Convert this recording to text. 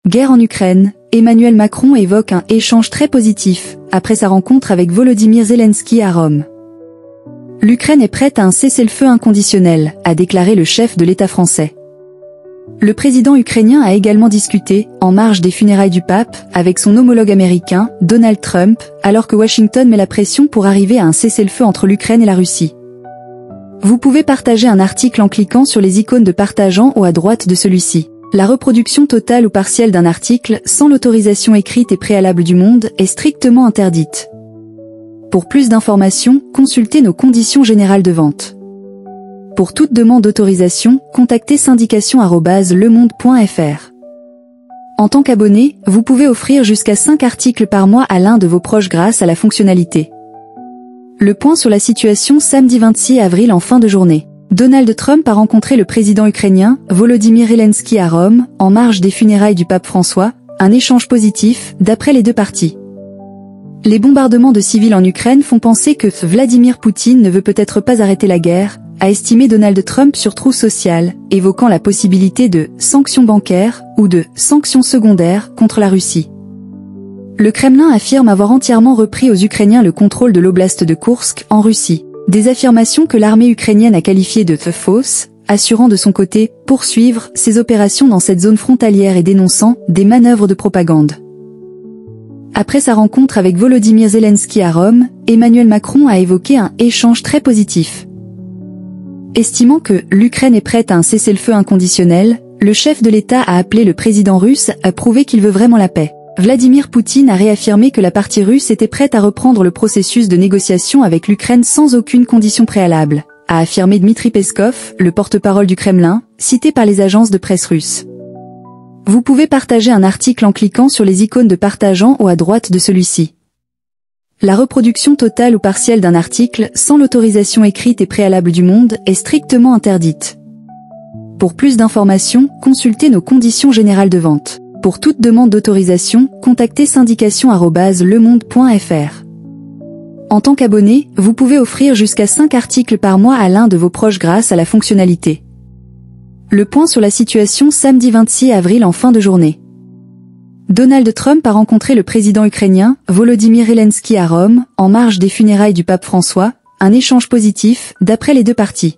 Guerre en Ukraine, Emmanuel Macron évoque un échange très positif, après sa rencontre avec Volodymyr Zelensky à Rome. L'Ukraine est prête à un cessez-le-feu inconditionnel, a déclaré le chef de l'État français. Le président ukrainien a également discuté, en marge des funérailles du pape, avec son homologue américain, Donald Trump, alors que Washington met la pression pour arriver à un cessez-le-feu entre l'Ukraine et la Russie. Vous pouvez partager un article en cliquant sur les icônes de partage en haut à droite de celui-ci. La reproduction totale ou partielle d'un article, sans l'autorisation écrite et préalable du Monde, est strictement interdite. Pour plus d'informations, consultez nos conditions générales de vente. Pour toute demande d'autorisation, contactez syndication@lemonde.fr. En tant qu'abonné, vous pouvez offrir jusqu'à 5 articles par mois à l'un de vos proches grâce à la fonctionnalité. Le point sur la situation samedi 26 avril en fin de journée. Donald Trump a rencontré le président ukrainien, Volodymyr Zelensky à Rome, en marge des funérailles du pape François, un échange positif, d'après les deux parties. Les bombardements de civils en Ukraine font penser que Vladimir Poutine ne veut peut-être pas arrêter la guerre, a estimé Donald Trump sur Truth Social, évoquant la possibilité de « sanctions bancaires » ou de « sanctions secondaires » contre la Russie. Le Kremlin affirme avoir entièrement repris aux Ukrainiens le contrôle de l'oblast de Koursk, en Russie. Des affirmations que l'armée ukrainienne a qualifiées de fausses, assurant de son côté poursuivre ses opérations dans cette zone frontalière et dénonçant des manœuvres de propagande. Après sa rencontre avec Volodymyr Zelensky à Rome, Emmanuel Macron a évoqué un échange très positif. Estimant que l'Ukraine est prête à un cessez-le-feu inconditionnel, le chef de l'État a appelé le président russe à prouver qu'il veut vraiment la paix. Vladimir Poutine a réaffirmé que la partie russe était prête à reprendre le processus de négociation avec l'Ukraine sans aucune condition préalable, a affirmé Dmitry Peskov, le porte-parole du Kremlin, cité par les agences de presse russes. Vous pouvez partager un article en cliquant sur les icônes de partage en haut à droite de celui-ci. La reproduction totale ou partielle d'un article, sans l'autorisation écrite et préalable du Monde, est strictement interdite. Pour plus d'informations, consultez nos conditions générales de vente. Pour toute demande d'autorisation, contactez syndication@lemonde.fr. En tant qu'abonné, vous pouvez offrir jusqu'à 5 articles par mois à l'un de vos proches grâce à la fonctionnalité. Le point sur la situation samedi 26 avril en fin de journée. Donald Trump a rencontré le président ukrainien, Volodymyr Zelensky à Rome, en marge des funérailles du pape François, un échange positif, d'après les deux parties.